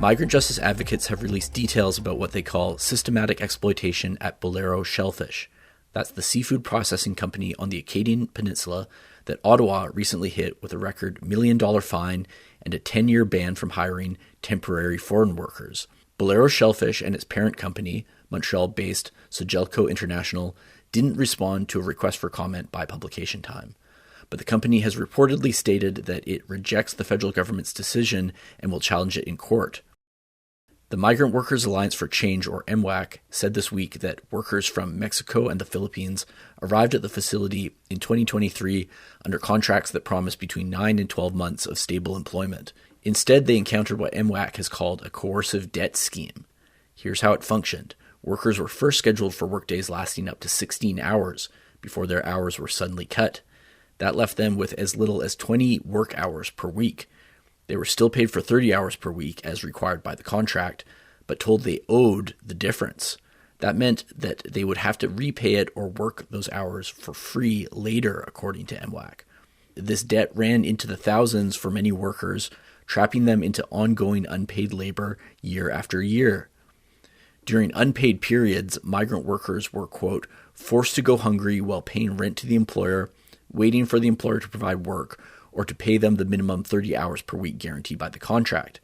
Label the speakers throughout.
Speaker 1: Migrant justice advocates have released details about what they call systematic exploitation at Bolero Shellfish. That's the seafood processing company on the Acadian Peninsula that Ottawa recently hit with a record $1 million fine and a 10-year ban from hiring temporary foreign workers. Bolero Shellfish and its parent company, Montreal-based Sogelco International, didn't respond to a request for comment by publication time. But the company has reportedly stated that it rejects the federal government's decision and will challenge it in court. The Migrant Workers Alliance for Change, or MWAC, said this week that workers from Mexico and the Philippines arrived at the facility in 2023 under contracts that promised between 9 and 12 months of stable employment. Instead, they encountered what MWAC has called a coercive debt scheme. Here's how it functioned. Workers were first scheduled for workdays lasting up to 16 hours before their hours were suddenly cut. That left them with as little as 20 work hours per week. They were still paid for 30 hours per week as required by the contract, but told they owed the difference. That meant that they would have to repay it or work those hours for free later, according to MWAC. This debt ran into the thousands for many workers, trapping them into ongoing unpaid labor year after year. During unpaid periods, migrant workers were, quote, forced to go hungry while paying rent to the employer, waiting for the employer to provide work, or to pay them the minimum 30 hours per week guaranteed by the contract.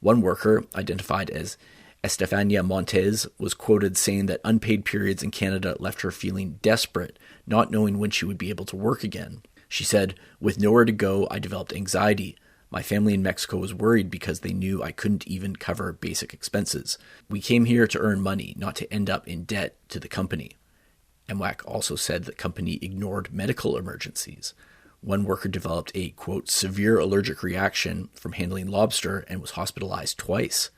Speaker 1: One worker, identified as Estefania Montes, was quoted saying that unpaid periods in Canada left her feeling desperate, not knowing when she would be able to work again. She said, "With nowhere to go, I developed anxiety. My family in Mexico was worried because they knew I couldn't even cover basic expenses. We came here to earn money, not to end up in debt to the company." MWAC also said the company ignored medical emergencies. One worker developed a, quote, severe allergic reaction from handling lobster and was hospitalized twice.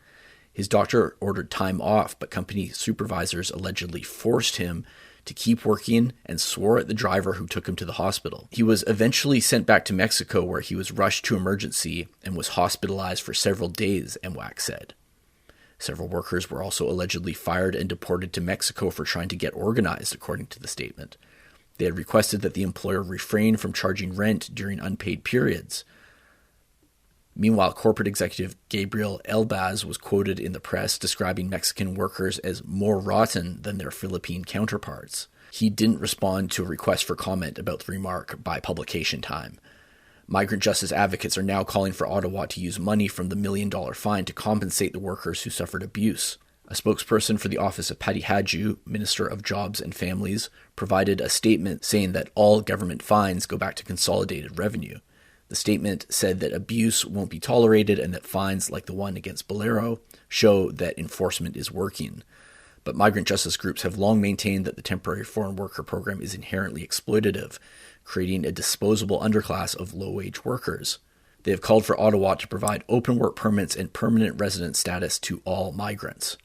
Speaker 1: His doctor ordered time off, but company supervisors allegedly forced him to keep working and swore at the driver who took him to the hospital. He was eventually sent back to Mexico, where he was rushed to emergency and was hospitalized for several days, MWAC said. Several workers were also allegedly fired and deported to Mexico for trying to get organized, according to the statement. They had requested that the employer refrain from charging rent during unpaid periods. Meanwhile, corporate executive Gabriel Elbaz was quoted in the press describing Mexican workers as more rotten than their Philippine counterparts. He didn't respond to a request for comment about the remark by publication time. Migrant justice advocates are now calling for Ottawa to use money from the $1 million fine to compensate the workers who suffered abuse. A spokesperson for the office of Patty Hadju, Minister of Jobs and Families, provided a statement saying that all government fines go back to consolidated revenue. The statement said that abuse won't be tolerated and that fines like the one against Bolero show that enforcement is working. But migrant justice groups have long maintained that the temporary foreign worker program is inherently exploitative, creating a disposable underclass of low-wage workers. They have called for Ottawa to provide open work permits and permanent resident status to all migrants.